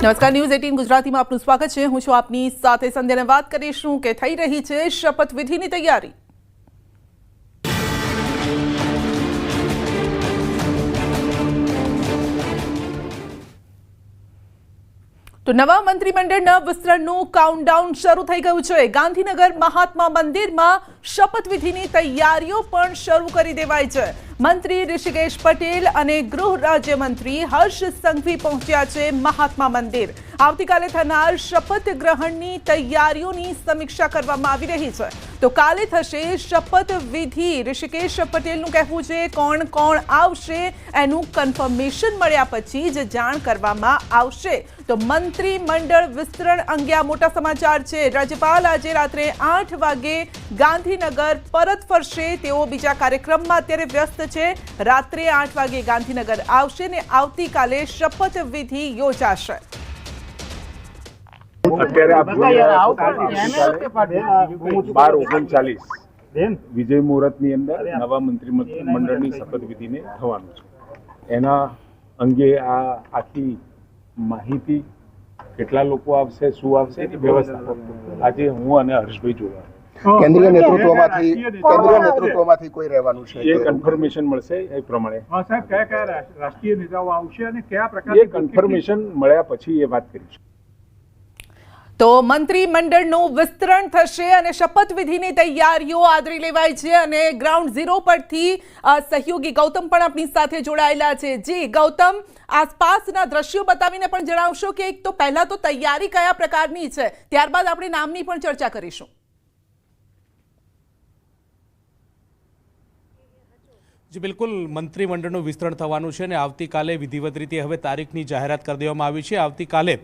નમસ્કાર, ન્યૂઝ 18 ગુજરાતીમાં આપનું સ્વાગત છે। હું છું આપની સાથે સંધ્યાને વાત કરીશું કે થઈ રહી છે શપથવિધિની તૈયારી। તો નવા મંત્રીમંડળના વિસ્તરણનું કાઉન્ટડાઉન શરૂ થઈ ગયું છે। ગાંધીનગર મહાત્મા મંદિરમાં શપથવિધિની તૈયારીઓ પણ શરૂ કરી દેવાઈ છે। મંત્રી ઋષિકેશ પટેલ અને ગૃહ રાજ્યમંત્રી હર્ષ સંઘવી પહોંચ્યા છે મહાત્મા મંદિર। આવતીકાલે થનાર શપથ ગ્રહણની તૈયારીઓની સમીક્ષા કરવામાં આવી રહી છે। તો કાલે થશે શપથવિધિ। ઋષિકેશ પટેલનું કહેવું છે કોણ કોણ આવશે એનું કન્ફર્મેશન મળ્યા પછી જ જાણ કરવામાં આવશે। તો મંત્રીમંડળ વિસ્તરણ અંગે આ મોટા સમાચાર છે। રાજ્યપાલ આજે રાત્રે 8 વાગે ગાંધીનગર પરત ફરશે। તેઓ બીજા કાર્યક્રમમાં અત્યારે વ્યસ્ત છે। રાત્રે 8 વાગે ગાંધીનગર આવશે ને આવતીકાલે શપથવિધિ યોજાશે। વિજય મુહૂર્તની અંદર નવા મંત્રીમંડળની શપથવિધિને થવાનું છે। એના અંગે આ આખી માહિતી કેટલા લોકો આવશે, શું આવશે એની વ્યવસ્થા આજે હું અને હર્ષભાઈ જોવા કેન્દ્રીય નેતૃત્વમાંથી કોઈ રહેવાનું છે એ કન્ફર્મેશન મળશે એ પ્રમાણે। સાહેબ કયા રાષ્ટ્રીય નેતાઓ આવશે અને કયા પ્રકારની કન્ફર્મેશન મળ્યા પછી એ વાત કરીશું। તો મંત્રીમંડળનું વિસ્તરણ થશે અને શપથવિધિની તૈયારીઓ આદરી લેવાઈ છે અને ગ્રાઉન્ડ ઝીરો પરથી સહયોગી ગૌતમ પણ આપણી સાથે જોડાયેલા છે। જી ગૌતમ, આસપાસના દ્રશ્યો બતાવીને પણ જણાવશો કે એક તો પહેલા તો તૈયારી કયા પ્રકારની છે, ત્યારબાદ આપણે નામની પણ ચર્ચા કરીશું। जी बिल्कुल, मंत्रीमंडळનું વિસ્તરણ થવાનું છે અને આવતીકાલે વિધિવત રીતે હવે તારીખની જાહેરાત કરી દેવામાં આવી છે। આવતીકાલે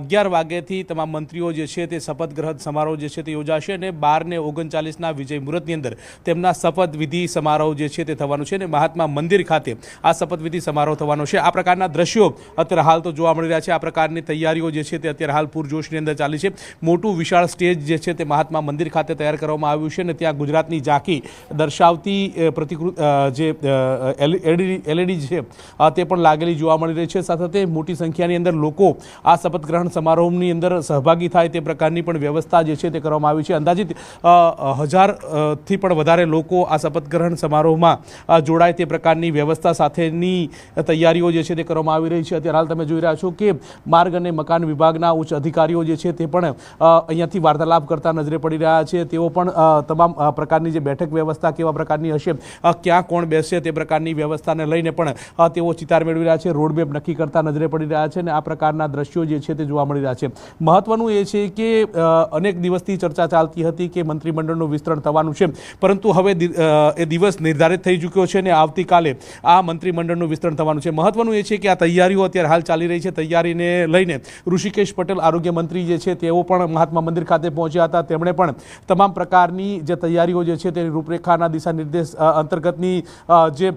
11 વાગ્યાથી તમામ મંત્રીઓ જે છે તે શપથ ગ્રહણ સમારોહ જે છે તે યોજાશે અને 12:39ના વિજય મુહૂર્તની અંદર તેમના શપથવિધિ સમારોહ જે છે તે થવાનું છે અને મહાત્મા મંદિર ખાતે આ શપથવિધિ સમારોહ થવાનો છે। આ પ્રકારના દ્રશ્યો અત્યારે હાલ તો જોવા મળી રહ્યા છે। આ પ્રકારની તૈયારીઓ જે છે તે અત્યારે હાલ પૂરજોશની અંદર ચાલી છે। મોટું વિશાળ સ્ટેજ જે છે તે મહાત્મા મંદિર ખાતે તૈયાર કરવામાં આવ્યું છે અને ત્યાં ગુજરાતની ઝાંખી દર્શાવતી પ્રતિકૃતિ જે એલઈડી છે તે પણ લાગેલી જોવા મળી રહી છે। સાથે મોટી સંખ્યાની અંદર લોકો આ શપથ ગ્રહણ સમારોહની અંદર સહભાગી થાય તે પ્રકારની પણ વ્યવસ્થા જે છે તે કરવામાં આવી છે। અંદાજિત 1000થી પણ વધારે લોકો આ શપથ ગ્રહણ સમારોહમાં જોડાય તે પ્રકારની વ્યવસ્થા સાથેની તૈયારીઓ જે છે તે કરવામાં આવી રહી છે। અત્યારે હાલ તમે જોઈ રહ્યા છો કે માર્ગ અને મકાન વિભાગના ઉચ્ચ અધિકારીઓ જે છે તે પણ અહીંયાથી વાર્તાલાપ કરતા નજરે પડી રહ્યા છે। તેઓ પણ તમામ પ્રકારની જે બેઠક વ્યવસ્થા કેવા પ્રકારની હશે, ક્યાં કોણ બેસશે તે પ્રકારની વ્યવસ્થાને લઈને પણ તેઓ ચિતાર મેળવી રહ્યા છે, રોડમેપ નક્કી કરતા નજરે પડી રહ્યા છે અને આ પ્રકારના દ્રશ્યો જે છે તે જોવા મળી રહ્યા છે। મહત્વનું એ છે કે અનેક દિવસથી ચર્ચા ચાલતી હતી કે મંત્રીમંડળનું વિસ્તરણ થવાનું છે, પરંતુ હવે એ દિવસ નિર્ધારિત થઈ ચૂક્યો છે અને આવતીકાલે આ મંત્રીમંડળનું વિસ્તરણ થવાનું છે। મહત્વનું એ છે કે આ તૈયારીઓ અત્યારે હાલ ચાલી રહી છે। તૈયારીને લઈને ઋષિકેશ પટેલ આરોગ્ય મંત્રી જે છે તેઓ પણ મહાત્મા મંદિર ખાતે પહોંચ્યા હતા। તેમણે પણ તમામ પ્રકારની જે તૈયારીઓ જે છે તેની રૂપરેખાના દિશા નિર્દેશ અંતર્ગતની જે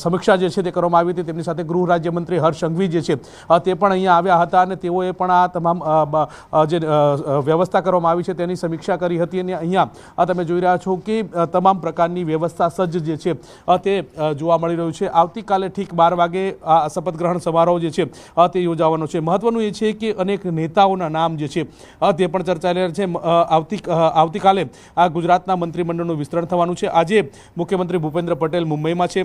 સમીક્ષા જે છે તે કરવામાં આવી હતી। તેમની સાથે ગૃહ રાજ્યમંત્રી હર્ષ સંઘવી જે છે તે પણ અહીંયા આવ્યા હતા અને તેઓએ પણ આ તમામ જે વ્યવસ્થા કરવામાં આવી છે તેની સમીક્ષા કરી હતી અને અહીંયા તમે જોઈ રહ્યા છો કે તમામ પ્રકારની વ્યવસ્થા સજ્જ જે છે તે જોવા મળી રહ્યું છે। આવતીકાલે ઠીક 12 વાગે આ શપથ ગ્રહણ સમારોહ જે છે તે યોજાવાનો છે। મહત્વનું એ છે કે અનેક નેતાઓના નામ જે છે તે પણ ચર્ચાઈ રહ્યા છે। આવતીકાલે આ ગુજરાતના મંત્રીમંડળનું વિસ્તરણ થવાનું છે। આજે મુખ્યમંત્રી ભૂપેન્દ્ર પટેલ મુંબઈમાં છે।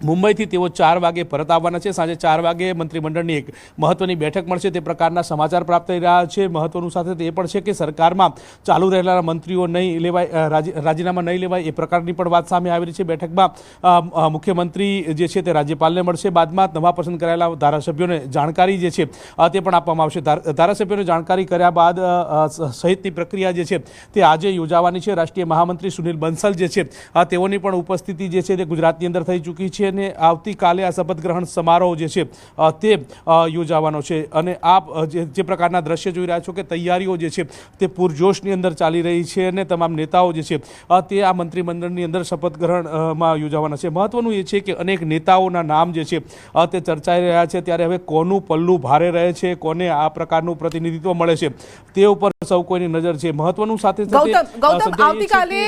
મુંબઈથી તેઓ 4 વાગે પરત આવવાના છે। સાંજે 4 વાગે મંત્રીમંડળની એક મહત્વની બેઠક મળશે તે પ્રકારના સમાચાર પ્રાપ્ત થઈ રહ્યા છે। મહત્વનું સાથે એ પણ છે કે સરકારમાં ચાલુ રહેલા મંત્રીઓ નહીં લેવાય, રાજીનામા નહીં લેવાય એ પ્રકારની પણ વાત સામે આવી રહી છે। બેઠકમાં મુખ્યમંત્રી જે છે તે રાજ્યપાલને મળશે, બાદમાં નવા પસંદ કરાયેલા ધારાસભ્યોને જાણકારી જે છે તે પણ આપવામાં આવશે। ધારાસભ્યોને જાણકારી કર્યા બાદ સહિતની પ્રક્રિયા જે છે તે આજે યોજાવાની છે। રાષ્ટ્રીય મહામંત્રી સુનિલ બંસલ જે છે તેઓની પણ ઉપસ્થિતિ જે છે તે ગુજરાતની અંદર થઈ ચૂકી છે અને આવતીકાલે આ શપથ ગ્રહણ સમારોહ જે છે તે યોજાવાનો છે। અને આપ જે પ્રકારના દ્રશ્ય જોઈ રહ્યા છો કે તૈયારીઓ જે છે તે પૂરજોશની અંદર ચાલી રહી છે અને તમામ નેતાઓ જે છે તે આ મંત્રીમંડળની અંદર શપથ ગ્રહણમાં યોજાવાના છે। મહત્વનું એ છે કે અનેક નેતાઓના નામ જે છે તે ચર્ચાઈ રહ્યા છે, ત્યારે હવે કોનું પલ્લું ભારે રહે છે, કોને આ પ્રકારનું પ્રતિનિધિત્વ મળે છે તે ઉપર સૌ કોઈની નજર છે. મહત્વનું સાથે ગૌતમ આવતીકાલે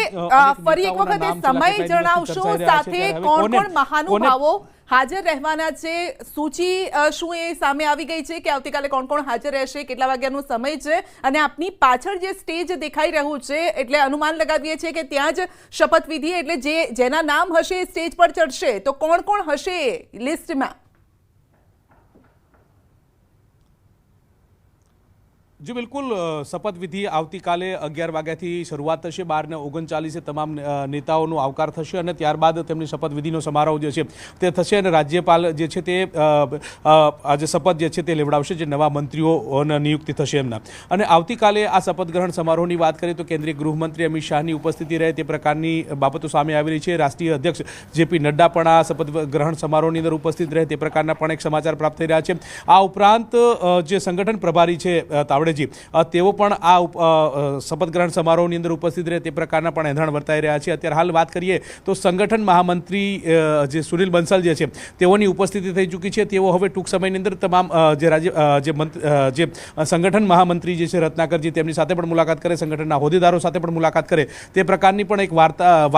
ફરી એક વખત સમય જણાવશો, સાથે કોણ કોણ મહાનુભાવો હાજર રહેવાના છે, સૂચિ શું એ સામે આવી ગઈ છે કે આવતીકાલે કોણ કોણ હાજર રહેશે, કેટલા વાગ્યાનો સમય છે, અને આપની પાછળ જે સ્ટેજ દેખાઈ રહ્યું છે એટલે અનુમાન લગાવીએ છીએ કે ત્યાં જ શપથવિધિ, એટલે જેના નામ હશે સ્ટેજ પર ચડશે, તો કોણ કોણ હશે લિસ્ટમાં? જી બિલકુલ, શપથવિધિ આવતીકાલે 11 વાગ્યાથી શરૂઆત થશે. 12:39 તમામ નેતાઓનો આવકાર થશે અને ત્યારબાદ તેમની શપથવિધિનો સમારોહ જે છે તે થશે અને રાજ્યપાલ જે છે તે આજે શપથ જે છે તે લેવડાવશે, જે નવા મંત્રીઓની નિયુક્તિ થશે એમના. અને આવતીકાલે આ શપથ ગ્રહણ સમારોહની વાત કરીએ તો કેન્દ્રીય ગૃહમંત્રી અમિત શાહની ઉપસ્થિતિ રહે તે પ્રકારની બાબતો સામે આવી રહી છે. રાષ્ટ્રીય અધ્યક્ષ જેપી નડ્ડા પણ આ શપથ ગ્રહણ સમારોહની અંદર ઉપસ્થિત રહે તે પ્રકારના પણ એક સમાચાર પ્રાપ્ત થઈ રહ્યા છે. આ ઉપરાંત જે સંગઠન પ્રભારી છે તાવડે તેઓ પણ આ શપથ ગ્રહણ સમારોહની અંદર ઉપસ્થિત રહે તે પ્રકારના પણ એંધાણ વર્તાઈ રહ્યા છે. અત્યારે હાલ વાત કરીએ તો સંગઠન મહામંત્રી જે સુનિલ બંસલ જે છે તેઓની ઉપસ્થિતિ થઈ ચૂકી છે. તેઓ હવે ટૂંક સમયની અંદર તમામ જે સંગઠન મહામંત્રી જે છે રત્નાકરજી તેમની સાથે પણ મુલાકાત કરે, સંગઠનના હોદ્દેદારો સાથે પણ મુલાકાત કરે તે પ્રકારની પણ એક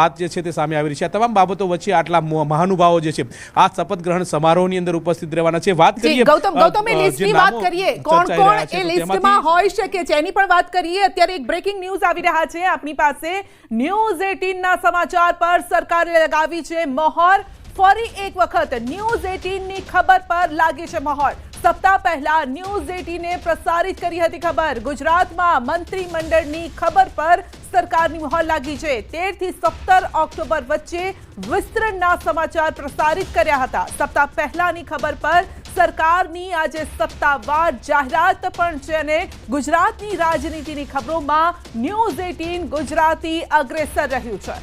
વાત જે છે તે સામે આવી રહી છે. આ તમામ બાબતો વચ્ચે આટલા મહાનુભાવો જે છે આ શપથ ગ્રહણ સમારોહની અંદર ઉપસ્થિત રહેવાના છે. વાત કરીએ ગૌતમ એ લિસ્ટની વાત કરીએ, કોણ કોણ એ લિસ્ટમાં હોઈ શકે છે એની પણ વાત કરીએ. અત્યારે એક બ્રેકિંગ ન્યૂઝ આવી રહ્યા છે આપની પાસે. ન્યૂઝ 18 ના સમાચાર પર સરકારે લગાવી છે મહોર. ફરી એક વખત ન્યૂઝ 18 ની ખબર પર લાગી છે મહોર. સપ્તાહ પહેલા ન્યૂઝ 18 પ્રસારિત કરી હતી ખબર. ગુજરાતમાં મંત્રીમંડળની ખબર પર સરકારની મહોર લાગી છે. 13 થી 17 ઓક્ટોબર વચ્ચે વિસ્તરણના સમાચાર પ્રસારિત કર્યા હતા. સપ્તાહ પહેલાની ખબર પર સરકારની આજે સત્તાવાર જાહેરાત પણ છે અને ગુજરાતની રાજનીતિની ખબરોમાં ન્યૂઝ 18 ગુજરાતી અગ્રેસર રહ્યું છે.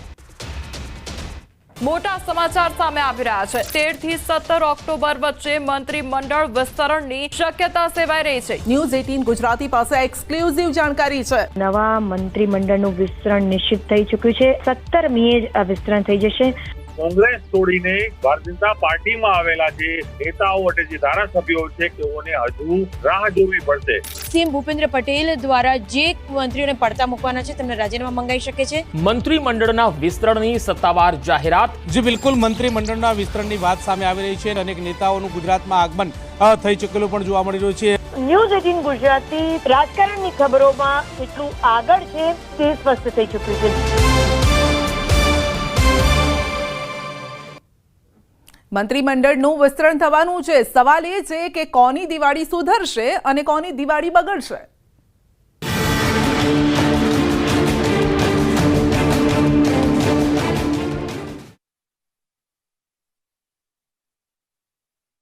મોટા સમાચાર સામે આવી રહ્યા છે. 13 થી 17 ઓક્ટોબર વચ્ચે મંત્રીમંડળ વિસ્તરણની શક્યતા સેવાઈ રહી છે. ન્યૂઝ 18 ગુજરાતી પાસે એક્સક્લુઝિવ જાણકારી છે. નવા મંત્રીમંડળનું વિસ્તરણ નિશ્ચિત થઈ ચૂક્યું છે. 17મીએ જ આ વિસ્તરણ થઈ જશે. કોંગ્રેસ છોડીને ભારતીય જનતા પાર્ટીમાં આવેલા જે નેતાઓ એટલે જે ધારાસભ્યો છે તેઓને હજુ રાહ જોવી પડશે. સીએમ ભૂપેન્દ્ર પટેલ દ્વારા જે મંત્રીઓને પડતા મૂકવાના છે તેમને રાજીનામા મંગાવી શકે છે. મંત્રીમંડળના વિસ્તરણની સત્તાવાર જાહેરાત. જી બિલકુલ, મંત્રીમંડળના વિસ્તરણની વાત સામે આવી રહી છે અને અનેક નેતાઓનું ગુજરાતમાં આગમન થઈ ચૂકેલું પણ જોવા મળી રહ્યું છે. ન્યૂઝ 18 ગુજરાતી રાજકારણની ખબરોમાં કેટલું આગળ છે તે સ્પષ્ટ થઈ ચૂક્યું છે. મંત્રીમંડળનું વિસ્તરણ થવાનું છે. સવાલ એ છે કે કોની દિવાળી સુધરશે અને કોની દિવાળી બગડશે.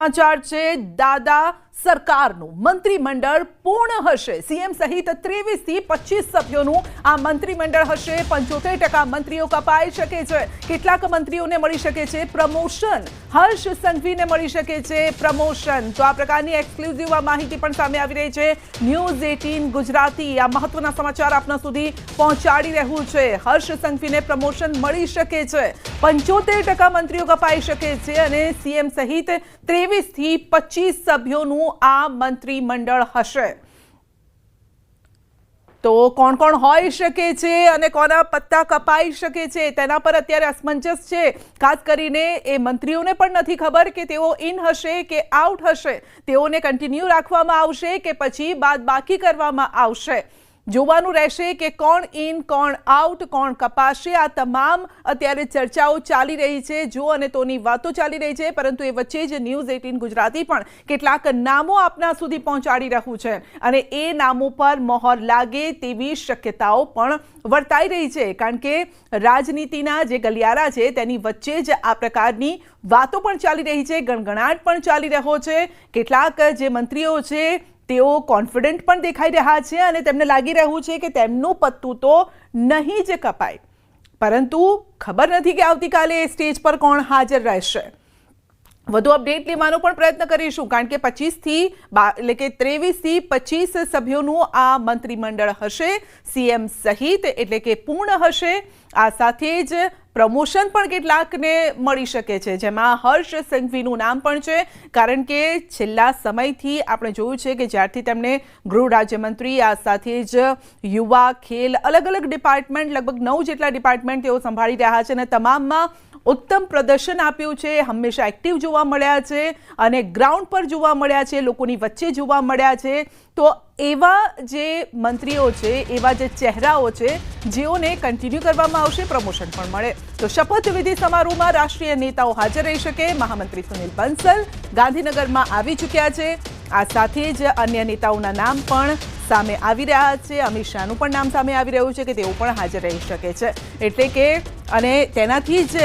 સમાચાર છે દાદા સરકારનું. મંત્રીમંડળ પૂર્ણ હશે. સીએમ સહિત 23 થી 25 સભ્યોનું આ મંત્રીમંડળ હશે. 75% મંત્રીઓ કપાઈ શકે છે. કેટલાક મંત્રીઓને મળી શકે છે પ્રમોશન. હર્ષ સંઘવીને મળી શકે છે પ્રમોશન. તો આ પ્રકારની એક્સક્લુઝિવ માહિતી પણ સામે આવી રહી છે. ન્યૂઝ 18 ગુજરાતી આ મહત્વના સમાચાર આપના સુધી પહોંચાડી રહ્યું છે. હર્ષ સંઘવીને પ્રમોશન મળી શકે છે. 75% મંત્રીઓ કપાઈ શકે છે અને સીએમ સહિત 23 થી 25 સભ્યોનું આ મંત્રીમંડળ હશે. તો કોણ કોણ હોઈ શકે છે અને કોના પત્તા કપાઈ શકે છે તેના પર અત્યારે અસમંજસ છે. ખાસ કરીને એ મંત્રીઓને પણ નથી ખબર કે તેઓ ઇન હશે કે આઉટ હશે. તેઓને કન્ટિન્યુ રાખવામાં આવશે કે પછી બાદબાકી કરવામાં આવશે. જોવાનું રહેશે કે કોણ ઇન કોણ આઉટ, કોણ કપાશે. આ તમામ અત્યારે ચર્ચાઓ ચાલી રહી છે, જો અને તોની વાતો ચાલી રહી છે. પરંતુ એ વચ્ચે જ ન્યૂઝ 18 ગુજરાતી પણ કેટલાક નામો આપના સુધી પહોંચાડી રહ્યું છે અને એ નામો પર મહોર લાગે તેવી શક્યતાઓ પણ વર્તાઈ રહી છે. કારણ કે રાજનીતિના જે ગલિયારા છે તેની વચ્ચે જ આ પ્રકારની વાતો પણ ચાલી રહી છે, ગણગણાટ પણ ચાલી રહ્યો છે. કેટલાક જે મંત્રીઓ છે તેઓ કોન્ફિડન્ટ પણ દેખાઈ રહ્યા છે અને તેમને લાગી રહ્યું છે કે તેમનું પત્તું તો નહીં જ કપાય. પરંતુ ખબર નથી કે આવતીકાલે સ્ટેજ પર કોણ હાજર રહેશે. વધુ અપડેટ લેવાનો પણ પ્રયત્ન કરીશું કારણ કે 23 થી 25 સભ્યોનું આ મંત્રીમંડળ હશે. સીએમ સહિત એટલે કે પૂર્ણ હશે. આ સાથે જ પ્રમોશન પણ કેટલાકને મળી શકે છે, જેમાં હર્ષ સંઘવીનું નામ પણ છે, કારણ કે છેલ્લા સમયથી આપણે જોયું છે કે જ્યારથી તેમણે ગૃહ રાજ્યમંત્રી, આ સાથે જ યુવા, ખેલ, અલગ અલગ ડિપાર્ટમેન્ટ, લગભગ 9 જેટલા ડિપાર્ટમેન્ટ તેઓ સંભાળી રહ્યા છે અને તમામમાં ઉત્તમ પ્રદર્શન આપ્યું છે, હંમેશા એક્ટિવ જોવા મળ્યા છે અને ગ્રાઉન્ડ પર જોવા મળ્યા છે, લોકોની વચ્ચે જોવા મળ્યા છે. તો એવા જે મંત્રીઓ છે, એવા જે ચહેરાઓ છે, જેઓને કન્ટિન્યુ કરવામાં આવશે, પ્રમોશન પણ મળે. તો શપથવિધિ સમારોહમાં રાષ્ટ્રીય નેતાઓ હાજર રહી શકે. મહામંત્રી સુનિલ બંસલ ગાંધીનગરમાં આવી ચૂક્યા છે. આ સાથે જ અન્ય નેતાઓના નામ પણ સામે આવી રહ્યા છે. અમિત શાહનું પણ નામ સામે આવી રહ્યું છે કે તેઓ પણ હાજર રહી શકે છે. એટલે કે અને તેનાથી જ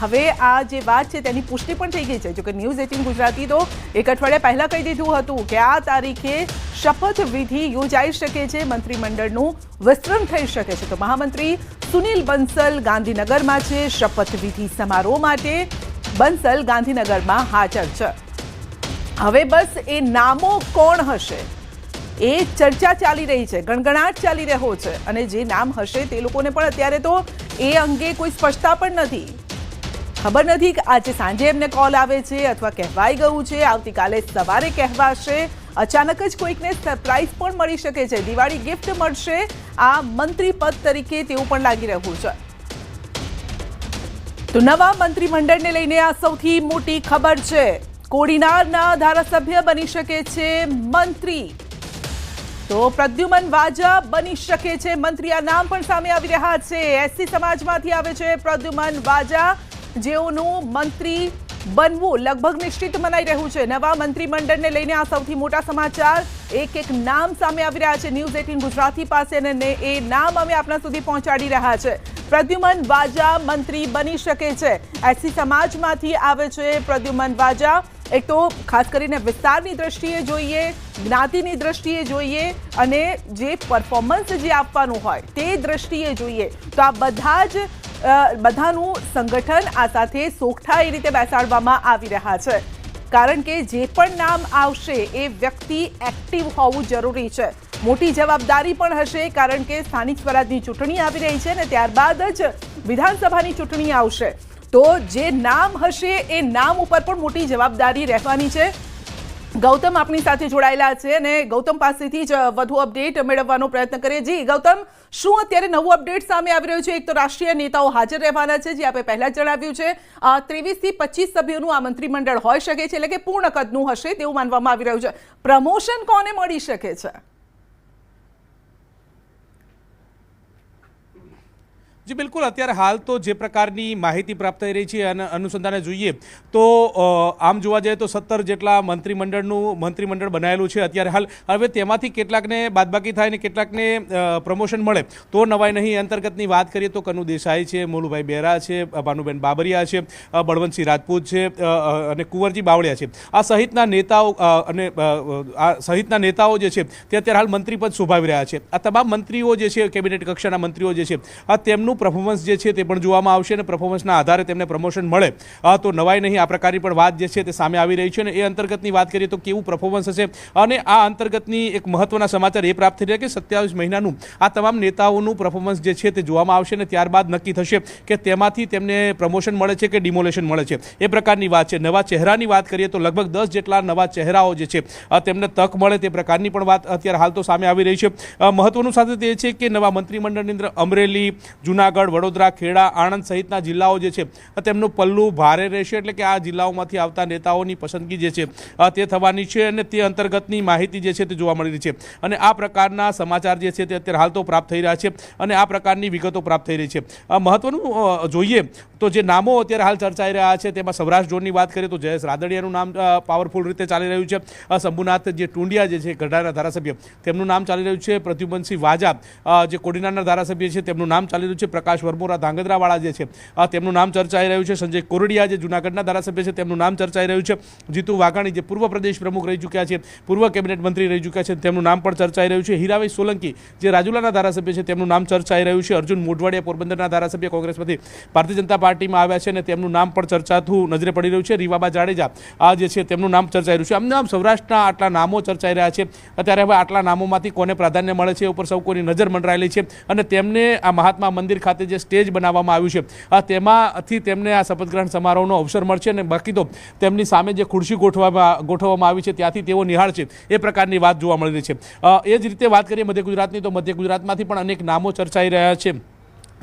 હવે આ જે વાત છે તેની પુષ્ટિ પણ થઈ ગઈ છે. જોકે ન્યૂઝ 18 ગુજરાતી તો એક અઠવાડિયા પહેલા કહી દીધું હતું કે આ તારીખે શપથવિધિ યોજાઈ શકે છે, મંત્રીમંડળનું વિસ્તરણ થઈ શકે છે. તો મહામંત્રી સુનિલ બંસલ ગાંધીનગરમાં છે શપથવિધિ સમારોહ માટે. બંસલ ગાંધીનગરમાં હાજર છે. હવે બસ એ નામો કોણ હશે એ ચર્ચા ચાલી રહી છે, ગણગણાટ ચાલી રહ્યો છે અને જે નામ હશે તે લોકોને પણ અત્યારે તો એ અંગે કોઈ સ્પષ્ટતા પણ નથી. ખબર નથી કે આજે સાંજે એમને કોલ આવે છે અથવા કહેવાઈ ગયું છે, આવતીકાલે સવારે કહેવાશે, અચાનક જ કોઈકને સરપ્રાઈઝ પણ મળી શકે છે, દિવાળી ગિફ્ટ મળશે આ મંત્રી પદ તરીકે તેવું પણ લાગી રહ્યું છે. તો નવા મંત્રીમંડળને લઈને આ સૌથી મોટી ખબર છે. કોડીનારના ધારાસભ્ય બની શકે છે મંત્રી. તો પ્રદ્યુમન વાજા બની શકે છે મંત્રી. આ નામ પણ સામે આવી રહ્યા છે. એસસી સમાજમાંથી આવે છે પ્રદ્યુમન વાજા, જેઓનું મંત્રી બનવું લગભગ નિશ્ચિત મનાઈ રહ્યું છે. નવા મંત્રીમંડળને લઈને આ સૌથી મોટા સમાચાર. એક નામ સામે આવી રહ્યા છે ન્યૂઝ 18 ગુજરાતી પાસે અને એ નામ અમે આપના સુધી પહોંચાડી રહ્યા છે. પ્રદ્યુમન વાજા મંત્રી બની શકે છે. એસસી સમાજમાંથી આવે છે પ્રદ્યુમન વાજા. એક તો ખાસ કરીને વિસ્તારની દ્રષ્ટિએ જોઈએ, જ્ઞાતિની દ્રષ્ટિએ જોઈએ અને જે પરફોર્મન્સ જે આપવાનું હોય તે દ્રષ્ટિએ જોઈએ તો આ બધાનું સંગઠન આ સાથે સોગઠા એ રીતે બેસાડવામાં આવી રહ્યા છે. કારણ કે જે પણ નામ આવશે એ વ્યક્તિ એક્ટિવ હોવું જરૂરી છે. મોટી જવાબદારી પણ હશે, કારણ કે સ્થાનિક સ્વરાજની ચૂંટણી આવી રહી છે અને ત્યારબાદ જ વિધાનસભાની ચૂંટણી આવશે. તો જે નામ હશે એ નામ ઉપર પણ મોટી જવાબદારી રહેવાની છે. ગૌતમ આપણી સાથે જોડાયેલા છે અને ગૌતમ પાસેથી જ વધુ અપડેટ મેળવવાનો પ્રયત્ન કરીએ. જી ગૌતમ, શું અત્યારે નવું અપડેટ સામે આવી રહ્યું છે? એક તો રાષ્ટ્રીય નેતાઓ હાજર રહેવાના છે, જે આપણે પહેલા જણાવ્યું છે. 23 થી 25 સભ્યોનું આ મંત્રીમંડળ હોઈ શકે છે, એટલે કે પૂર્ણ કદનું હશે તેવું માનવામાં આવી રહ્યું છે. પ્રમોશન કોને મળી શકે છે? જી બિલકુલ, અત્યારે હાલ તો જે પ્રકારની માહિતી પ્રાપ્ત થઈ રહી છે અને અનુસંધાને જોઈએ તો આમ જોવા જઈએ તો 17 જેટલા મંત્રીમંડળ બનાવેલું છે અત્યારે હાલ. હવે તેમાંથી કેટલાકને બાદબાકી થાય ને કેટલાકને પ્રમોશન મળે તો નવાઈ નહીં. અંતર્ગતની વાત કરીએ તો કનુ દેસાઈ છે, મોલુભાઈ બેરા છે, ભાનુબેન બાબરિયા છે, બળવંતસિંહ રાજપૂત છે અને કુંવરજી બાવળિયા છે. આ સહિતના નેતાઓ જે છે તે અત્યારે હાલ મંત્રી પદ શોભાવી રહ્યા છે. આ તમામ મંત્રીઓ જે છે, કેબિનેટ કક્ષાના મંત્રીઓ જે છે, આ તેમનું પરફોર્મન્સ જે છે તે પણ જોવામાં આવશે અને પરફોર્મન્સના આધારે તેમને પ્રમોશન મળે તો નવાઈ નહીં. આ પ્રકારની પણ વાત જે છે તે સામે આવી રહી છે અને એ અંતર્ગતની વાત કરીએ તો કેવું પરફોર્મન્સ હશે. અને આ અંતર્ગતની એક મહત્વના સમાચાર એ પ્રાપ્ત થઈ રહ્યા કે 27 મહિનાનું આ તમામ નેતાઓનું પરફોર્મન્સ જે છે તે જોવામાં આવશે અને ત્યારબાદ નક્કી થશે કે તેમાંથી તેમને પ્રમોશન મળે છે કે ડિમોલેશન મળે છે. એ પ્રકારની વાત છે. નવા ચહેરાની વાત કરીએ તો લગભગ 10 જેટલા નવા ચહેરાઓ જે છે તેમને તક મળે તે પ્રકારની પણ વાત અત્યારે હાલ તો સામે આવી રહી છે. મહત્વનું સાથે તે છે કે નવા મંત્રીમંડળની અંદર અમરેલી, જૂનાગઢ, વડોદરા, ખેડા, આણંદ સહિતના જિલ્લાઓ જે છે તેમનું પલ્લું ભારે રહેશે. એટલે કે આ જિલ્લાઓમાંથી આવતા નેતાઓની પસંદગી જે છે તે થવાની છે અને તે અંતર્ગતની માહિતી જે છે તે જોવા મળી રહી છે. અને આ પ્રકારના સમાચાર જે છે તે અત્યારે હાલ તો પ્રાપ્ત થઈ રહ્યા છે અને આ પ્રકારની વિગતો પ્રાપ્ત થઈ રહી છે. મહત્વનું જોઈએ તો જે નામો અત્યારે હાલ ચર્ચાઈ રહ્યા છે તેમાં સૌરાષ્ટ્ર ઝોનની વાત કરીએ તો જયેશ રાદડિયાનું નામ પાવરફુલ રીતે ચાલી રહ્યું છે. શંભુનાથ જે ટુંડિયા જે છે ગઢડાના ધારાસભ્ય, તેમનું નામ ચાલી રહ્યું છે. પ્રદ્યુમનસિંહ વાજા જે કોડીનારના ધારાસભ્ય છે તેમનું નામ ચાલી રહ્યું છે. પ્રકાશ વરમોરા ધાંગધ્રાવાળા જે છે તેમનું નામ ચર્ચાઈ રહ્યું છે. સંજય કોરડિયા જે જૂનાગઢના ધારાસભ્ય છે તેમનું નામ ચર્ચાઈ રહ્યું છે. જીતુ વાઘાણી જે પૂર્વ પ્રદેશ પ્રમુખ રહી ચૂક્યા છે, પૂર્વ કેબિનેટ મંત્રી રહી ચૂક્યા છે, તેમનું નામ પણ ચર્ચાઈ રહ્યું છે. હીરાભાઈ સોલંકી જે રાજુલાના ધારાસભ્ય છે તેમનું નામ ચર્ચાઈ રહ્યું છે. અર્જુન મોઢવાડિયા પોરબંદરના ધારાસભ્ય કોંગ્રેસમાંથી ભારતીય જનતા પાર્ટીમાં આવ્યા છે અને તેમનું નામ પણ ચર્ચાતું નજરે પડી રહ્યું છે. રીવાબા જાડેજા આ જે છે તેમનું નામ ચર્ચાઈ રહ્યું છે. આમ સૌરાષ્ટ્રના આટલા નામો ચર્ચાઈ રહ્યા છે. અત્યારે હવે આટલા નામોમાંથી કોને પ્રાધાન્ય મળે છે ઉપર સૌ કોઈની નજર મંડરાયેલી છે અને તેમને આ મહાત્મા મંદિર ખાતે જે સ્ટેજ બનાવવામાં આવ્યું છે તેમાંથી તેમને આ શપથ ગ્રહણ સમારોહનો અવસર મળશે અને બાકી તો તેમની સામે જે ખુરશી ગોઠવવામાં આવી છે ત્યાંથી તેઓ નિહાળશે એ પ્રકારની વાત જોવા મળી રહી છે. એ જ રીતે વાત કરીએ મધ્ય ગુજરાતની, તો મધ્ય ગુજરાતમાંથી પણ અનેક નામો ચર્ચાઈ રહ્યા છે.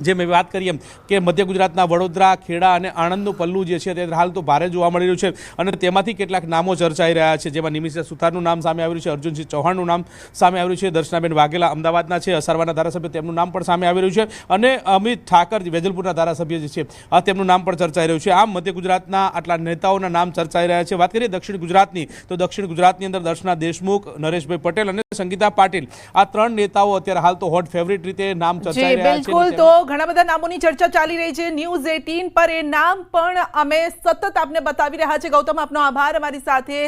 જે મેં વાત કરી એમ કે મધ્ય ગુજરાતના વડોદરા, ખેડા અને આણંદનું પલ્લું જે છે તે હાલ તો ભારે જોવા મળી રહ્યું છે અને તેમાંથી કેટલાક નામો ચર્ચાઈ રહ્યા છે, જેમાં નિમિષા સુથારનું નામ સામે આવી રહ્યું છે, અર્જુનસિંહ ચૌહાણનું નામ સામે આવી રહ્યું છે, દર્શનાબેન વાઘેલા અમદાવાદના છે, અસારવાના ધારાસભ્ય તેમનું નામ પણ સામે આવી રહ્યું છે અને અમિત ઠાકર વેજલપુરના ધારાસભ્ય જે છે તેમનું નામ પણ ચર્ચાઈ રહ્યું છે. આમ મધ્ય ગુજરાતના આટલા નેતાઓના નામ ચર્ચાઈ રહ્યા છે. વાત કરીએ દક્ષિણ ગુજરાતની, તો દક્ષિણ ગુજરાતની અંદર દર્શના દેશમુખ, નરેશભાઈ પટેલ અને સંગીતા પાટીલ, આ ત્રણ નેતાઓ અત્યારે હાલ તો હોટ ફેવરિટ રીતે નામ ચર્ચાઈ રહ્યા છે. ઘણા બધા નામોની ચર્ચા ચાલી રહી છે ન્યૂઝ 18 પર. એ નામ પણ અમે સતત આપને બતાવી રહ્યા છે. ગૌતમ, આપનો આભાર અમારી સાથે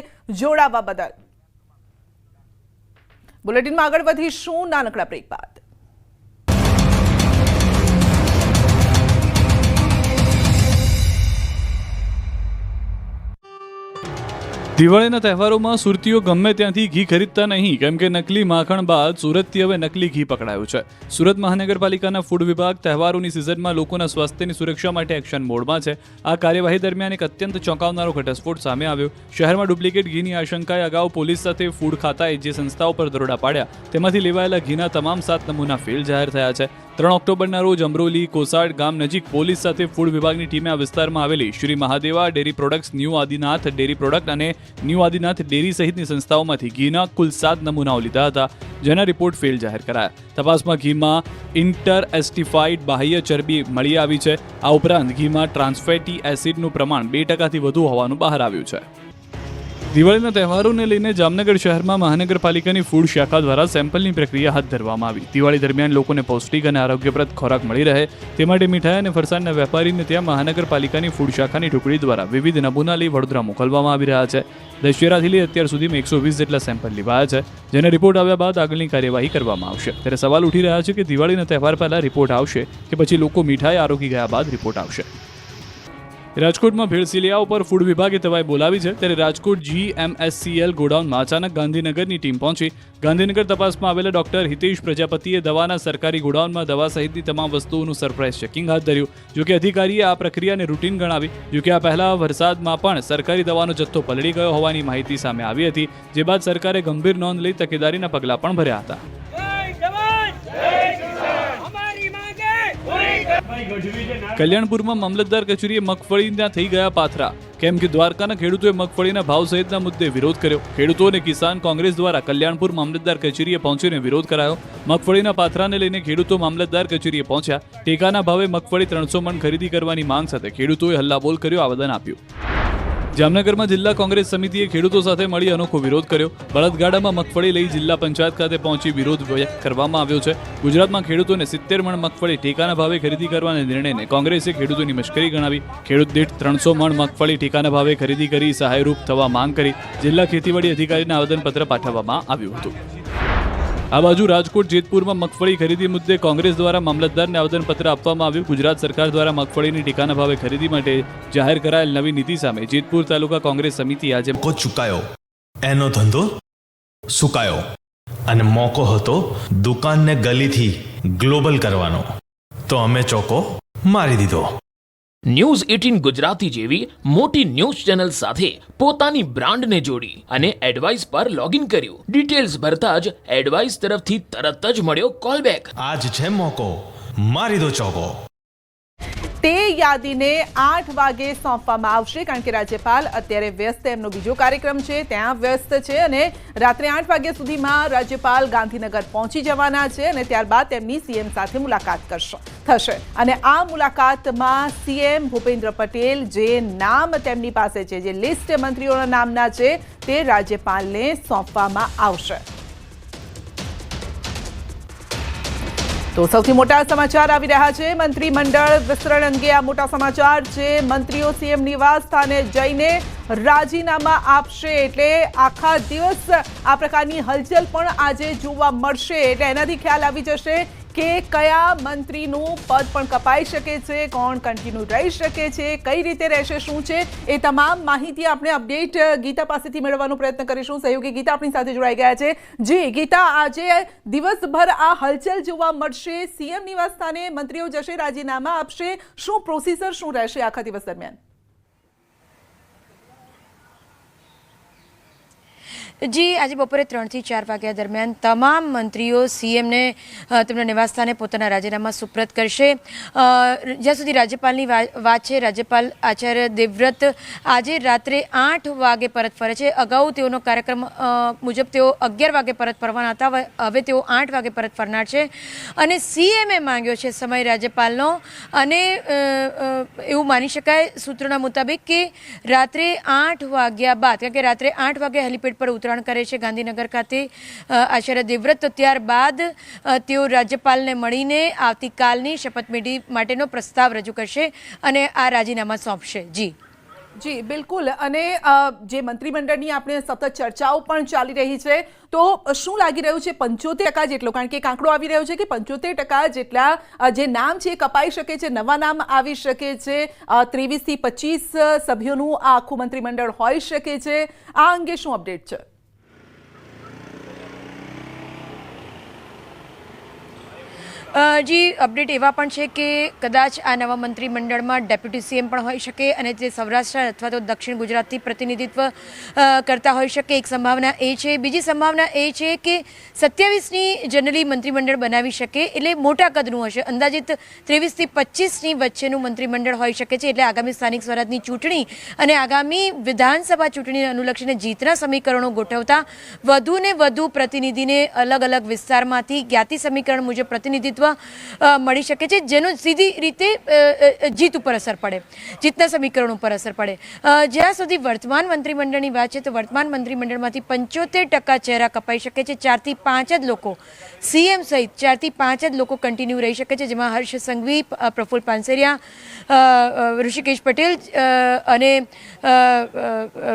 જોડાવા બદલ. બુલેટિનમાં આગળ વધીશું નાનકડા બ્રેક બાદ. દિવાળીના તહેવારોમાં સુરતીઓ ગમે ત્યાંથી ઘી ખરીદતા નહીં, કેમ કે નકલી માખણ બાદ સુરતથી હવે નકલી ઘી પકડાયું છે. સુરત મહાનગરપાલિકાના ફૂડ વિભાગ તહેવારોની સિઝનમાં લોકોના સ્વાસ્થ્યની સુરક્ષા માટે એક્શન મોડમાં છે. આ કાર્યવાહી દરમિયાન એક અત્યંત ચોંકાવનારો ઘટસ્ફોટ સામે આવ્યો. શહેરમાં ડુપ્લિકેટ ઘીની આશંકાએ અગાઉ પોલીસ સાથે ફૂડ ખાતાએ જે સંસ્થાઓ પર દરોડા પાડ્યા તેમાંથી લેવાયેલા ઘીના તમામ 7 નમૂના ફેલ જાહેર થયા છે. 3 ઓક્ટોબરના રોજ અમરોલી કોસાડ ગામ નજીક પોલીસ સાથે ફૂડ વિભાગની ટીમે આ વિસ્તારમાં આવેલી Shri Mahadeva dairy products, new Adinath dairy product અને ન્યૂ આદિનાથ ડેરી સહિતની સંસ્થાઓમાંથી ઘીના કુલ 7 નમૂનાઓ લીધા હતા, જેના રિપોર્ટ ફેલ જાહેર કરાયા. તપાસમાં ઘીમાં ઇન્ટર એસ્ટિફાઈડ બાહ્ય ચરબી મળી આવી છે. આ ઉપરાંત ઘીમાં ટ્રાન્સફેટી એસિડનું પ્રમાણ 2%થી વધુ હોવાનું બહાર આવ્યું છે. દિવાળીના તહેવારોને લઈને જામનગર શહેરમાં મહાનગરપાલિકાની ફૂડ શાખા દ્વારા સેમ્પલની પ્રક્રિયા હાથ ધરવામાં આવી. દિવાળી દરમિયાન લોકોને પૌષ્ટિક અને આરોગ્યપ્રદ ખોરાક મળી રહે તે માટે મીઠાઈ અને ફરસાણના વેપારીને ત્યાં મહાનગરપાલિકાની ફૂડ શાખાની ટુકડી દ્વારા વિવિધ નમૂના લઈ વડોદરા મોકલવામાં આવી રહ્યા છે. દશેરાથી લઈ અત્યાર સુધીમાં 120 જેટલા સેમ્પલ લેવાયા છે, જેના રિપોર્ટ આવ્યા બાદ આગળની કાર્યવાહી કરવામાં આવશે. ત્યારે સવાલ ઉઠી રહ્યા છે કે દિવાળીના તહેવાર પહેલા રિપોર્ટ આવશે કે પછી લોકો મીઠાઈ આરોગી ગયા બાદ રિપોર્ટ આવશે. રાજકોટમાં ભેળસેળિયાઓ પર ફૂડ વિભાગે તવાઈ બોલાવી છે. ત્યારે રાજકોટ GMSCL ગોડાઉનમાં અચાનક ગાંધીનગરની ટીમ પહોંચી. ગાંધીનગર તપાસમાં આવેલા ડોક્ટર હિતેશ પ્રજાપતિએ દવાના સરકારી ગોડાઉનમાં દવા સહિતની તમામ વસ્તુઓનું સરપ્રાઇઝ ચેકિંગ હાથ ધર્યું. જોકે અધિકારીએ આ પ્રક્રિયાને રૂટીન ગણાવી. જોકે આ પહેલા વરસાદમાં પણ સરકારી દવાનો જથ્થો પલળી ગયો હોવાની માહિતી સામે આવી હતી, જે બાદ સરકારે ગંભીર નોંધ લઈ તકેદારીના પગલાં પણ ભર્યા હતા. કલ્યાણપુરમાં મામલતદાર કચેરીએ મગફળીના થઈ ગયા પાથરા, કેમ કે દ્વારકાના ખેડૂતોએ મગફળીના ભાવ સહિતના મુદ્દે વિરોધ કર્યો. ખેડૂતો અને કિસાન કોંગ્રેસ દ્વારા કલ્યાણપુર મામલતદાર કચેરીએ પહોંચીને વિરોધ કરાયો. મગફળીના પાથરાને લઈને ખેડૂતો મામલતદાર કચેરીએ પહોંચ્યા. ટેકાના ભાવે મગફળી 300 મણ ખરીદી કરવાની માંગ સાથે ખેડૂતોએ હલ્લાબોલ કર્યો, આવેદન આપ્યું. જામનગરમાં જિલ્લા કોંગ્રેસ સમિતિએ ખેડૂતો સાથે મળી અનોખો વિરોધ કર્યો. બળદગાડામાં મગફળી લઈ જિલ્લા પંચાયત ખાતે પહોંચી વિરોધ વ્યક્ત કરવામાં આવ્યો છે. ગુજરાતમાં ખેડૂતોને 70 મણ મગફળી ટેકાના ભાવે ખરીદી કરવાના નિર્ણયને કોંગ્રેસે ખેડૂતોની મશ્કરી ગણાવી. ખેડૂત દીઠ 300 મણ મગફળી ટેકાના ભાવે ખરીદી કરી સહાયરૂપ થવા માંગ કરી જિલ્લા ખેતીવાડી અધિકારીને આવેદનપત્ર પાઠવવામાં આવ્યું હતું. આ બાજુ રાજકોટ જેતપુરમાં મગફળી ખરીદી મુદ્દે કોંગ્રેસ દ્વારા મામલતદારને આવેદનપત્ર આપવામાં આવ્યું. ગુજરાત સરકાર દ્વારા મગફળીની ટેકાના ભાવે ખરીદી માટે જાહેર કરાયેલ નવી નીતિ સામે જેતપુર તાલુકા કોંગ્રેસ સમિતિ આજે ચૂકાયો, એનો ધંધો સુકાયો અને મોકો હતો દુકાનને ગલીથી ગ્લોબલ કરવાનો, તો અમે ચોકો મારી દીધો. ન્યૂઝ 18 ગુજરાતી જેવી મોટી ન્યૂઝ ચેનલ સાથે પોતાની બ્રાન્ડને જોડી અને એડવાઇસ પર લોગિન કર્યું. ડિટેલ્સ ભરતા જ એડવાઇસ તરફથી તરત જ મળ્યો કોલબેક. આજ છે મોકો, મારી દો ચોકો. તે યાદીને 8 વાગે સોંપવામાં આવશે, કારણ કે રાજ્યપાલ અત્યારે વ્યસ્ત, એમનો બીજો કાર્યક્રમ છે ત્યાં વ્યસ્ત છે અને રાત્રે 8 વાગ્યા સુધીમાં રાજ્યપાલ ગાંધીનગર પહોંચી જવાના છે અને ત્યારબાદ તેમની સીએમ સાથે મુલાકાત થશે અને આ મુલાકાતમાં સીએમ ભૂપેન્દ્ર પટેલ જે નામ તેમની પાસે છે, જે લિસ્ટ મંત્રીઓના નામના છે, તે રાજ્યપાલને સોંપવામાં આવશે. તો સૌથી મોટા સમાચાર આવી રહ્યા છે મંત્રીમંડળ વિસ્તરણ અંગે. આ મોટા સમાચાર છે. મંત્રીઓ સીએમ નિવાસ સ્થાને જઈને રાજીનામા આપશે, એટલે આખા દિવસ આ પ્રકારની હલચલ પણ આજે જોવા મળશે. એટલે એનાથી ખ્યાલ આવી જશે કે કયા મંત્રીનું પદ પણ કપાઈ શકે છે, કોણ કન્ટિન્યુ રહી શકે છે, કઈ રીતે રહેશે, શું છે, એ તમામ માહિતી આપણે અપડેટ ગીતા પાસેથી મેળવવાનો પ્રયત્ન કરીશું. સહયોગી ગીતા આપણી સાથે જોડાઈ ગયા છે. જી ગીતા, આજે દિવસભર આ હલચલ જોવા મળશે. સીએમ નિવાસ સ્થાને મંત્રીઓ જશે, રાજીનામા આપશે. શું પ્રોસીજર શું રહેશે આખા દિવસ દરમિયાન? જી, આજે બપોરે 3 થી 4 વાગ્યા દરમિયાન તમામ મંત્રીઓ સીએમને તેમના નિવાસસ્થાને પોતાના રાજીનામા સુપ્રત કરશે. જ્યાં સુધી રાજ્યપાલની વાત છે, રાજ્યપાલ આચાર્ય દેવવ્રત આજે રાત્રે 8 વાગે પરત ફરે છે. અગાઉ તેઓનો કાર્યક્રમ મુજબ તેઓ 11 વાગે પરત ફરવાના હતા. હવે તેઓ 8 વાગે પરત ફરનાર છે અને સીએમએ માંગ્યો છે સમય રાજ્યપાલનો. અને એવું માની શકાય સૂત્રોના મુતાબિક કે રાત્રે 8 વાગ્યા બાદ, કારણ કે રાત્રે 8 વાગે હેલિપેડ પર ઉતરાણ કરે છે ગાંધીનગર ખાતે આચાર્ય દેવવ્રત, તો ત્યારબાદ તેઓ રાજ્યપાલને મળીને આવતીકાલની શપથવિધિ માટેનો પ્રસ્તાવ રજૂ કરશે અને આ રાજીનામા સોંપશે. જી બિલકુલ. અને જે મંત્રીમંડળની આપણે સતત ચર્ચાઓ પણ ચાલી રહી છે, તો શું લાગી રહ્યું છે 75% જેટલો, કારણ કે આંકડો આવી રહ્યો છે કે 75% જેટલા જે નામ છે એ કપાઈ શકે છે, નવા નામ આવી શકે છે, 23 થી 25 સભ્યોનું આ આખું મંત્રીમંડળ હોઈ શકે છે. આ અંગે શું અપડેટ છે? જી, અપડેટ એવા પણ છે કે કદાચ આ નવા મંત્રીમંડળમાં ડેપ્યુટી સીએમ પણ હોઈ શકે અને તે સૌરાષ્ટ્ર અથવા તો દક્ષિણ ગુજરાતથી પ્રતિનિધિત્વ કરતા હોઈ શકે. એક સંભાવના એ છે. બીજી સંભાવના એ છે કે 27ની જનરલી મંત્રીમંડળ બનાવી શકે, એટલે મોટા કદનું હશે. અંદાજિત 23 થી 25ની વચ્ચેનું મંત્રીમંડળ હોઈ શકે છે. એટલે આગામી સ્થાનિક સ્વરાજની ચૂંટણી અને આગામી વિધાનસભા ચૂંટણીને અનુલક્ષીને જીતના સમીકરણો ગોઠવતા વધુ ને વધુ પ્રતિનિધિને અલગ અલગ વિસ્તારમાંથી જ્ઞાતિ સમીકરણ મુજબ પ્રતિનિધિત્વ મળી શકે છે, જેનો સીધી રીતે જીત ઉપર અસર પડે, જીતના સમીકરણ ઉપર અસર પડે. જ્યાં સુધી વર્તમાન મંત્રીમંડળની વાત છે, તો વર્તમાન મંત્રીમંડળમાંથી 75% ચહેરા કપાઈ શકે છે. 4 થી 5 જ લોકો, સીએમ સહિત 4 થી 5 જ લોકો કન્ટિન્યુ રહી શકે છે, જેમાં હર્ષ સંઘવી, પ્રફુલ્લ પાનસેરિયા, ઋષિકેશ પટેલ અને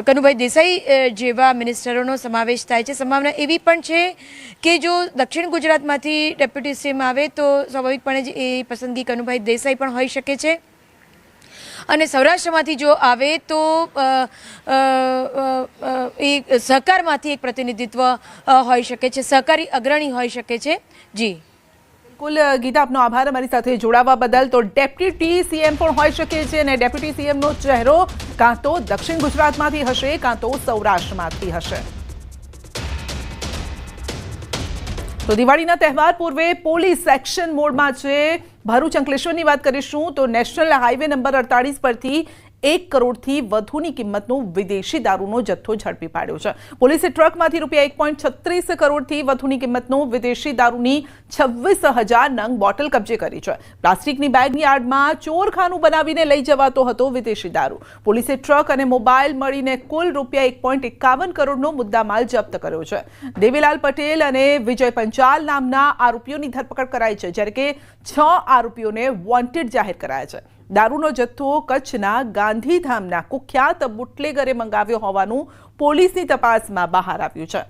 કનુભાઈ દેસાઈ જેવા મિનિસ્ટરોનો સમાવેશ થાય છે. સંભાવના એવી પણ છે કે જો દક્ષિણ ગુજરાતમાંથી ડેપ્યુટી સીએમ આવે તો સ્વાભાવિકપણે જ એ પસંદગી કનુભાઈ દેસાઈ પણ હોઈ શકે છે. અને સૌરાષ્ટ્રમાંથી જો આવે તો એ સહકારમાંથી એક પ્રતિનિધિત્વ હોઈ શકે છે, સહકારી અગ્રણી હોઈ શકે છે. જી બિલકુલ ગીતા, આપનો આભાર અમારી સાથે જોડાવા બદલ. તો ડેપ્યુટી સીએમ પણ હોઈ શકે છે અને ડેપ્યુટી સીએમનો ચહેરો કાં તો દક્ષિણ ગુજરાતમાંથી હશે કાં તો સૌરાષ્ટ્રમાંથી હશે. તો દિવાળીના તહેવાર પૂર્વે પોલીસ એક્શન મોડમાં છે. ભરૂચ અંકલેશ્વરની વાત કરીશું તો નેશનલ હાઈવે નંબર 48 પરથી 1 કરોડથી વધુની કિંમતનો વિદેશી દારૂનો જથ્થો ઝડપી પાડ્યો છે. પોલીસે ટ્રકમાંથી ₹1.36 કરોડથી વધુની કિંમતનો વિદેશી દારૂની 26,000 નંગ બોટલ કબજે કરી છે. પ્લાસ્ટિકની બેગની આડમાં ચોરખાનું બનાવીને લઈ જવાતો હતો વિદેશી દારૂ. પોલીસે ટ્રક અને મોબાઈલ મળીને કુલ ₹1.51 કરોડનો મુદ્દામાલ જપ્ત કર્યો છે. દેવીલાલ પટેલ અને વિજય પંચાલ નામના આરોપીઓની ધરપકડ કરાઈ છે, જ્યારે કે 6 આરોપીઓને વોન્ટેડ જાહેર કરાયા છે. દારૂનો જથ્થો કચ્છના ગાંધીધામના કુખ્યાત બુટલેગરે મંગાવ્યો હોવાનું પોલીસની તપાસમાં બહાર આવ્યું છે.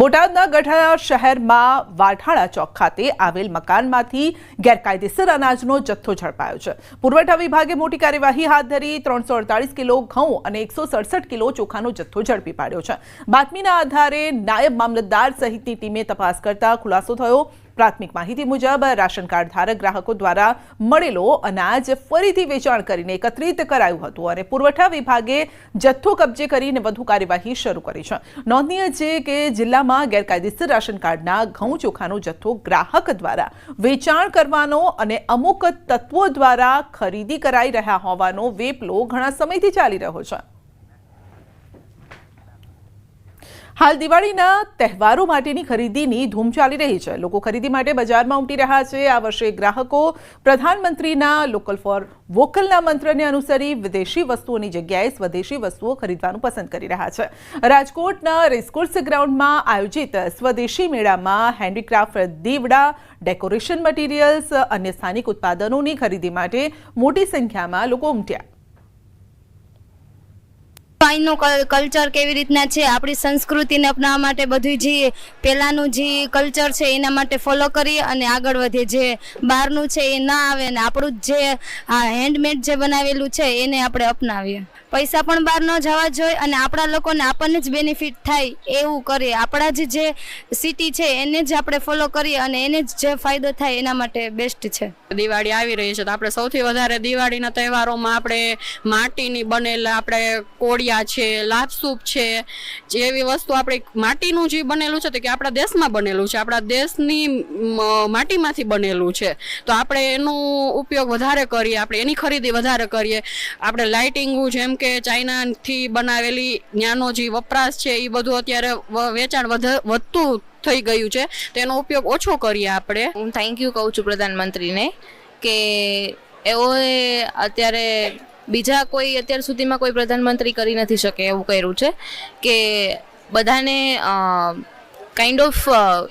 બોટાદના ગઢડા શહેરમાં વાઢાળા ચોક ખાતે આવેલ મકાનમાંથી ગેરકાયદેસર અનાજનો જથ્થો ઝડપાયો છે. પુરવઠા વિભાગે મોટી કાર્યવાહી હાથ ધરી 348 કિલો ઘઉં અને 167 કિલો ચોખાનો જથ્થો ઝડપી પાડ્યો છે. બાતમીના આધારે નાયબ મામલતદાર સહિતની ટીમે તપાસ કરતા ખુલાસો થયો. પ્રાથમિક માહિતી મુજબ રાશન કાર્ડ ધારક ગ્રાહકો દ્વારા મળેલો અનાજ ફરીથી વેચાણ કરીને એકત્રિત કરાયું હતું અને પુરવઠા વિભાગે જથ્થો કબજે કરીને વધુ કાર્યવાહી શરૂ કરી છે. નોંધનીય છે કે જિલ્લામાં ગેરકાયદેસર રાશન કાર્ડના ઘઉં ચોખાનો જથ્થો ગ્રાહક દ્વારા વેચાણ કરવાનો અને અમુક તત્વો દ્વારા ખરીદી કરાઈ રહ્યા હોવાનો વેપલો ઘણા સમયથી ચાલી રહ્યો છે. હાલ દિવાળીના તહેવારો માટેની ખરીદીની ધૂમ ચાલી રહી છે. લોકો ખરીદી માટે બજારમાં ઉમટી રહ્યા છે. આ વર્ષે ગ્રાહકો પ્રધાનમંત્રીના લોકલ ફોર વોકલના મંત્રને અનુસરી વિદેશી વસ્તુઓની જગ્યાએ સ્વદેશી વસ્તુઓ ખરીદવાનું પસંદ કરી રહ્યા છે. રાજકોટના રેસકોર્સ ગ્રાઉન્ડમાં આયોજિત સ્વદેશી મેળામાં હેન્ડીક્રાફ્ટ દીવડા, ડેકોરેશન મટીરિયલ્સ, અન્ય સ્થાનિક ઉત્પાદનોની ખરીદી માટે મોટી સંખ્યામાં લોકો ઉમટ્યા. અહીંનું કલ્ચર કેવી રીતના છે, આપણી સંસ્કૃતિને અપનાવવા માટે બધું જે પહેલાંનું જે કલ્ચર છે એના માટે ફોલો કરીએ અને આગળ વધીએ. જે બહારનું છે એ ના આવે અને આપણું જે હેન્ડમેડ જે બનાવેલું છે એને આપણે અપનાવીએ. પૈસા પણ બહાર ન જવા જોઈએ અને આપણા લોકોને આપણને જ બેનિફિટ થાય એવું કરીએ. આપણા જે સિટી છે એને જ આપણે ફોલો કરીએ અને એને જ જે ફાયદો થાય એના માટે બેસ્ટ છે. દિવાળી આવી રહી છે તો આપણે સૌથી વધારે દિવાળીના તહેવારોમાં આપણે માટીની બનેલા આપણે કોળિયા છે, લાપસૂપ છે, જેવી વસ્તુ આપણે માટીનું જે બનેલું છે તો કે આપણા દેશમાં બનેલું છે, આપણા દેશની માટીમાંથી બનેલું છે તો આપણે એનો ઉપયોગ વધારે કરીએ, આપણે એની ખરીદી વધારે કરીએ. આપણે લાઇટિંગું જેમ કે ચાઇનાથી બનાવેલી ત્યાંનો જે વપરાશ છે એ બધું અત્યારે વેચાણ વધતું થઈ ગયું છે, તેનો ઉપયોગ ઓછો કરીએ આપણે. હું થેન્ક યુ કહું છું પ્રધાનમંત્રીને કે એઓએ અત્યારે બીજા કોઈ અત્યાર સુધીમાં કોઈ પ્રધાનમંત્રી કરી નથી શકે એવું કર્યું છે કે બધાને કાઇન્ડ ઓફ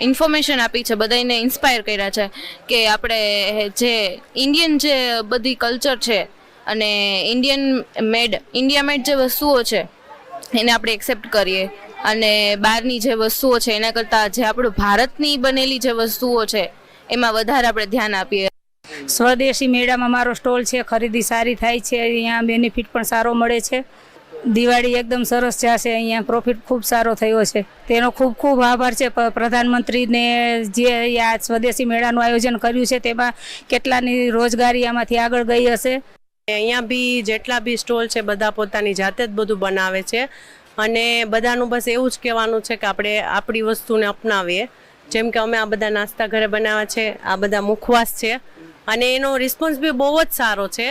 ઇન્ફોર્મેશન આપી છે, બધાને ઇન્સ્પાયર કર્યા છે કે આપણે જે ઇન્ડિયન જે બધી કલ્ચર છે અને ઇન્ડિયા મેડ જે વસ્તુઓ છે એને આપણે એક્સેપ્ટ કરીએ અને બહારની જે વસ્તુઓ છે એના કરતાં જે આપણું ભારતની બનેલી જે વસ્તુઓ છે એમાં વધારે આપણે ધ્યાન આપીએ. સ્વદેશી મેળામાં મારો સ્ટોલ છે, ખરીદી સારી થાય છે, અહીંયા બેનિફિટ પણ સારો મળે છે. દિવાળી એકદમ સરસ જશે, અહીંયા પ્રોફિટ ખૂબ સારો થયો છે. તેનો ખૂબ ખૂબ આભાર છે પ્રધાનમંત્રીને જે આ સ્વદેશી મેળાનું આયોજન કર્યું છે. તેમાં કેટલાની રોજગારી આમાંથી આગળ ગઈ હશે. અહીંયા બી જેટલા બી સ્ટોલ છે બધા પોતાની જાતે જ બધું બનાવે છે અને બધાનું બસ એવું જ કહેવાનું છે કે આપણે આપણી વસ્તુને અપનાવીએ. જેમ કે અમે આ બધા નાસ્તા ઘરે બનાવ્યા છે, આ બધા મુખવાસ છે અને એનો રિસ્પોન્સ બી બહુ જ સારો છે.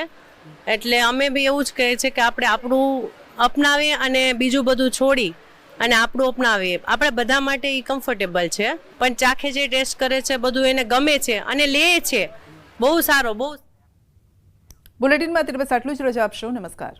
એટલે અમે બી એવું જ કહીએ છીએ કે આપણે આપણું અપનાવીએ અને બીજું બધું છોડી અને આપણું અપનાવીએ. આપણે બધા માટે એ કમ્ફર્ટેબલ છે, પણ ચાખે જે ટેસ્ટ કરે છે બધું એને ગમે છે અને લે છે. બહુ સારો. બહુ બુલેટિનમાં અત્યારે બસ આટલું જ. રજા આપશો. નમસ્કાર.